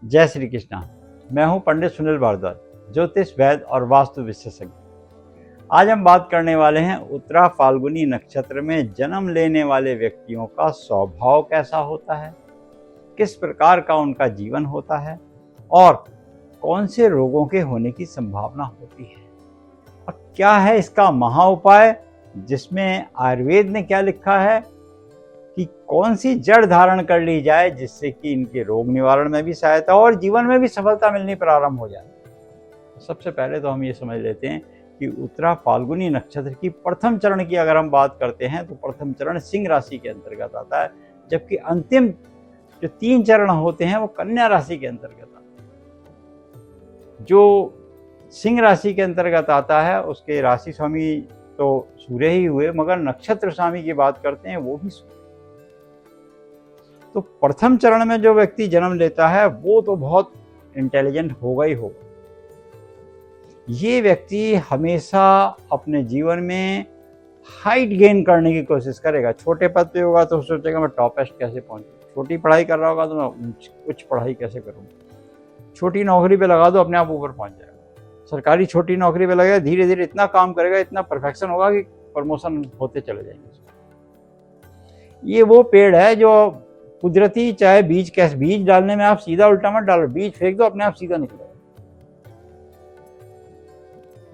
जय श्री कृष्णा। मैं हूं पंडित सुनील भारद्वाज, ज्योतिष, वैद्य और वास्तु विशेषज्ञ। आज हम बात करने वाले हैं उत्तरा फाल्गुनी नक्षत्र में जन्म लेने वाले व्यक्तियों का स्वभाव कैसा होता है, किस प्रकार का उनका जीवन होता है और कौन से रोगों के होने की संभावना होती है और क्या है इसका महा उपाय, जिसमें आयुर्वेद ने क्या लिखा है कि कौन सी जड़ धारण कर ली जाए जिससे कि इनके रोग निवारण में भी सहायता हो और जीवन में भी सफलता मिलनी प्रारंभ हो जाए। सबसे पहले तो हम ये समझ लेते हैं कि उत्तरा फाल्गुनी नक्षत्र की प्रथम चरण की अगर हम बात करते हैं तो प्रथम चरण सिंह राशि के अंतर्गत आता है, जबकि अंतिम जो 3 चरण होते हैं वो कन्या राशि के अंतर्गत आते हैं। जो सिंह राशि के अंतर्गत आता है उसके राशि स्वामी तो सूर्य ही हुए, मगर नक्षत्र स्वामी की बात करते हैं वो भी सूर्य। तो प्रथम चरण में जो व्यक्ति जन्म लेता है वो तो बहुत इंटेलिजेंट होगा ही होगा। ये व्यक्ति हमेशा अपने जीवन में हाइट गेन करने की कोशिश करेगा। छोटे पद पे होगा तो सोचेगा मैं टॉपेस्ट कैसे पहुंचूं, छोटी पढ़ाई कर रहा होगा तो मैं उच्च पढ़ाई कैसे करूं, छोटी नौकरी पे लगा दो अपने आप ऊपर पहुंच जाएगा। सरकारी छोटी नौकरी पे लगेगा, धीरे धीरे इतना काम करेगा, इतना परफेक्शन होगा कि प्रमोशन होते चले जाएंगे। ये वो पेड़ है जो कुदरती, चाहे बीज डालने में आप सीधा उल्टा मत डालो, बीज फेंक दो अपने आप सीधा निकलेगा।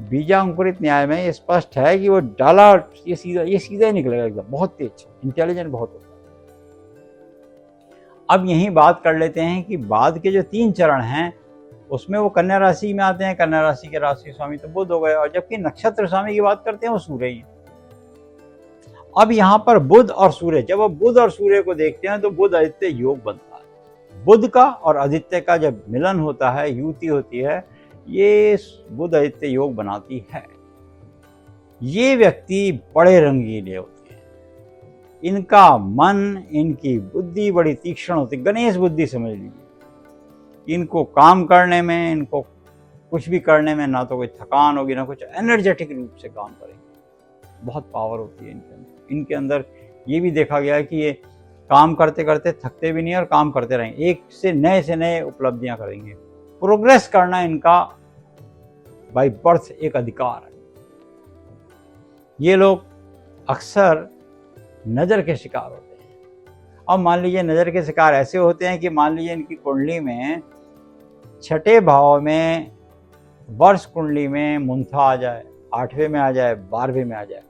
बीजांकुरित न्याय में ये स्पष्ट है कि वो डाला ये सीधा ही निकलेगा एकदम। बहुत तेज, इंटेलिजेंट बहुत होता है। अब यही बात कर लेते हैं कि बाद के जो 3 चरण हैं उसमें वो कन्या राशि में आते हैं। कन्या राशि के राशि स्वामी तो बुध हो गए और जबकि नक्षत्र स्वामी की बात करते हैं वो सूर्य ही है। अब यहाँ पर बुध और सूर्य, जब आप बुध और सूर्य को देखते हैं तो बुध आदित्य योग बनता है। बुध का और आदित्य का जब मिलन होता है, युति होती है, ये बुध आदित्य योग बनाती है। ये व्यक्ति बड़े रंगीले होते हैं, इनका मन, इनकी बुद्धि बड़ी तीक्ष्ण होती है, गणेश बुद्धि समझ लीजिए। इनको काम करने में, इनको कुछ भी करने में ना तो कोई थकान होगी ना कुछ, एनर्जेटिक रूप से काम करेंगे। बहुत पावर होती है इनके अंदर। इनके अंदर ये भी देखा गया है कि ये काम करते करते थकते भी नहीं और काम करते रहेंगे, एक से नए उपलब्धियां करेंगे। प्रोग्रेस करना इनका बाय बर्थ एक अधिकार है। ये लोग अक्सर नज़र के शिकार होते हैं। अब मान लीजिए नज़र के शिकार ऐसे होते हैं कि मान लीजिए इनकी कुंडली में 6ठे भाव में, वर्ष कुंडली में मुंथा आ जाए, 8वें में आ जाए, 12वें में आ जाए,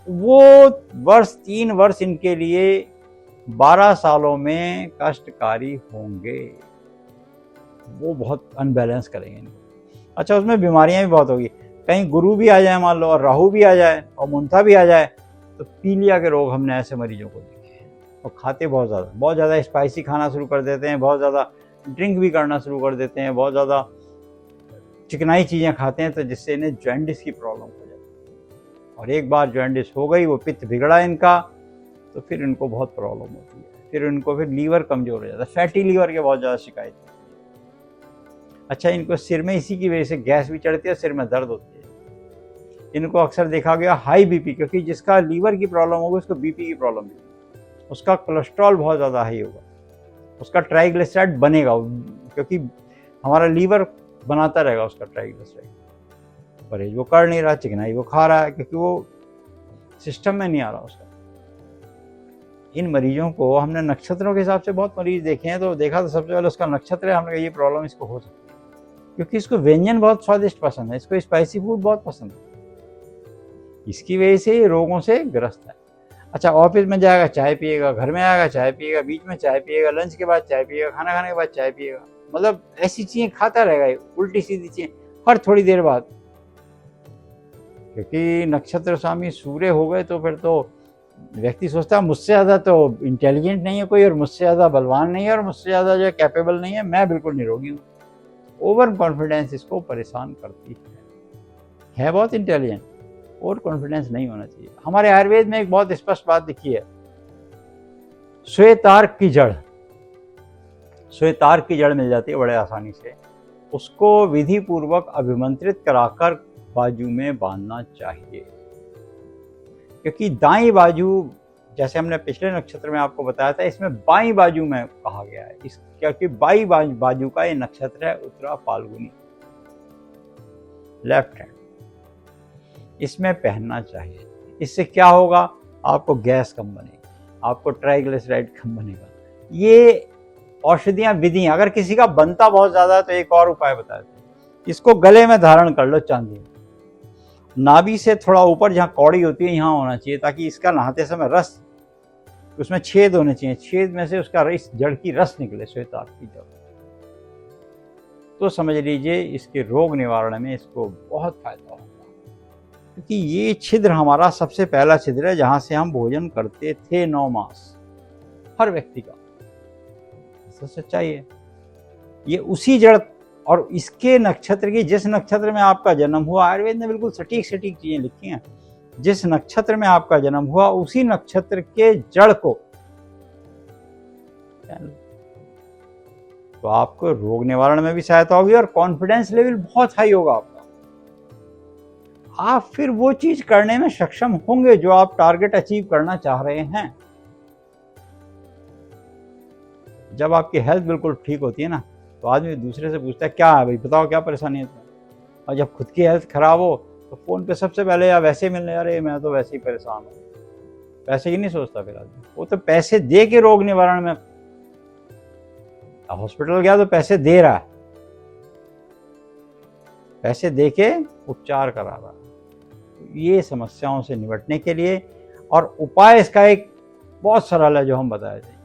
वो वर्ष 3 वर्ष इनके लिए 12 सालों में कष्टकारी होंगे। वो बहुत अनबैलेंस करेंगे इनको। अच्छा, उसमें बीमारियां भी बहुत होगी। कहीं गुरु भी आ जाए मान लो और राहु भी आ जाए और मुंथा भी आ जाए तो पीलिया के रोग हमने ऐसे मरीजों को देखे हैं। और खाते बहुत ज़्यादा स्पाइसी खाना शुरू कर देते हैं, बहुत ज़्यादा ड्रिंक भी करना शुरू कर देते हैं, बहुत ज़्यादा चिकनाई चीज़ें खाते हैं, तो जिससे इन्हें जॉन्डिस की प्रॉब्लम हो जाती है। और एक बार जॉन्डिस हो गई, वो पित्त बिगड़ा इनका, तो फिर इनको बहुत प्रॉब्लम होती है। फिर लीवर कमज़ोर हो जाता है, फैटी लीवर के बहुत ज़्यादा शिकायत होती है। अच्छा, इनको सिर में इसी की वजह से गैस भी चढ़ती है, सिर में दर्द होती है। इनको अक्सर देखा गया हाई बीपी, क्योंकि जिसका लीवर की प्रॉब्लम होगी उसको बीपी की प्रॉब्लम भी, उसका कोलेस्ट्रॉल बहुत ज़्यादा हाई होगा, उसका ट्राइग्लिसराइड बनेगा, क्योंकि हमारा लीवर बनाता रहेगा उसका ट्राइग्लिसराइड। परहेज वो कर नहीं रहा, चिकनाई वो खा रहा है, क्योंकि वो सिस्टम में नहीं आ रहा उसका। इन मरीजों को हमने नक्षत्रों के हिसाब से बहुत मरीज देखे हैं, तो देखा तो सबसे पहले उसका नक्षत्र है, हमने कहा ये प्रॉब्लम इसको हो सकती है, क्योंकि इसको व्यंजन बहुत स्वादिष्ट पसंद है, इसको स्पाइसी फूड बहुत पसंद है, इसकी वजह से रोगों से ग्रस्त है। अच्छा, ऑफिस में जाएगा चाय पिएगा, घर में आएगा चाय पिएगा, बीच में चाय पिएगा, लंच के बाद चाय पिएगा, खाना खाने के बाद चाय पिएगा, मतलब ऐसी चीजें खाता रहेगा, उल्टी सीधी चीजें हर थोड़ी देर बाद। क्योंकि नक्षत्र स्वामी सूर्य हो गए तो फिर तो व्यक्ति सोचता है मुझसे ज़्यादा तो इंटेलिजेंट नहीं है कोई, और मुझसे ज़्यादा बलवान नहीं है, और मुझसे ज़्यादा जो कैपेबल नहीं है, मैं बिल्कुल निरोगी हूँ। ओवर कॉन्फिडेंस इसको परेशान करती है बहुत इंटेलिजेंट, ओवर कॉन्फिडेंस नहीं होना चाहिए। हमारे आयुर्वेद में एक बहुत स्पष्ट बात लिखी है, श्वेतार्क की जड़ मिल जाती है बड़े आसानी से, उसको विधि पूर्वक अभिमंत्रित कराकर बाजू में बांधना चाहिए। क्योंकि दाईं बाजू जैसे हमने पिछले नक्षत्र में आपको बताया था, इसमें बाईं बाजू में कहा गया है, इस क्योंकि बाईं बाजू का ये नक्षत्र है उत्तरा फाल्गुनी, लेफ्ट हैंड, इसमें पहनना चाहिए। इससे क्या होगा, आपको गैस कम बनेगी, आपको ट्राइग्लिसराइड कम बनेगा। ये औषधियां विधियां, अगर किसी का बनता बहुत ज्यादा है तो एक और उपाय बताते हैं, इसको गले में धारण कर लो चांदी में, नाभि से थोड़ा ऊपर जहाँ कौड़ी होती है यहाँ होना चाहिए, ताकि इसका नहाते समय रस, उसमें छेद होने चाहिए, छेद में से उसका इस जड़ की रस निकले, श्वेताग की जड़, तो समझ लीजिए इसके रोग निवारण में इसको बहुत फायदा होगा। क्योंकि ये छिद्र हमारा सबसे पहला छिद्र है जहां से हम भोजन करते थे 9 मास, हर व्यक्ति का, ऐसा सच्चाई है। ये उसी जड़ और इसके नक्षत्र की, जिस नक्षत्र में आपका जन्म हुआ, आयुर्वेद ने बिल्कुल सटीक चीजें लिखी हैं, जिस नक्षत्र में आपका जन्म हुआ उसी नक्षत्र के जड़ को, तो आपको रोग निवारण में भी सहायता होगी और कॉन्फिडेंस लेवल बहुत हाई होगा आपका। आप फिर वो चीज करने में सक्षम होंगे जो आप टारगेट अचीव करना चाह रहे हैं। जब आपकी हेल्थ बिल्कुल ठीक होती है ना, तो आदमी दूसरे से पूछता है क्या है भाई, बताओ क्या परेशानी है तुम्हें। और जब खुद की हेल्थ खराब हो तो फोन पे सबसे पहले या वैसे मिलने, अरे मैं तो वैसे ही परेशान हूँ, पैसे की नहीं सोचता फिर आदमी, वो तो पैसे दे के रोग निवारण में, हॉस्पिटल गया तो पैसे दे रहा है, पैसे दे के उपचार करा रहा है। ये समस्याओं से निपटने के लिए, और उपाय इसका एक बहुत सरल है जो हम बताए थे,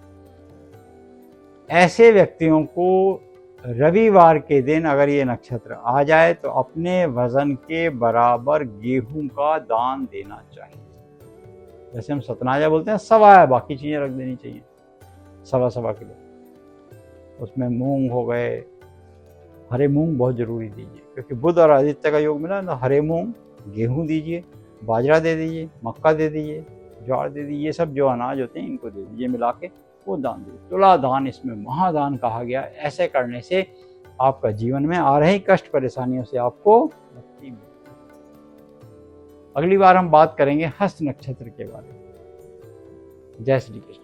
ऐसे व्यक्तियों को रविवार के दिन अगर ये नक्षत्र आ जाए तो अपने वजन के बराबर गेहूं का दान देना चाहिए। जैसे हम सतनाजा बोलते हैं, सवा है, बाकी चीजें रख देनी चाहिए, सवा किलो। उसमें मूंग हो गए, हरे मूंग बहुत जरूरी दीजिए, क्योंकि बुध और आदित्य का योग मिला ना, हरे मूंग, गेहूं दीजिए, बाजरा दे दीजिए, मक्का दे दीजिए, ज्वार दे दीजिए, ये सब जो अनाज होते हैं इनको दे दीजिए, मिला के वो दान दीजिए। तुला दान इसमें महादान कहा गया। ऐसे करने से आपका जीवन में आ रही कष्ट परेशानियों से आपको मुक्ति मिलेगी। अगली बार हम बात करेंगे हस्त नक्षत्र के बारे में। जय श्री कृष्ण।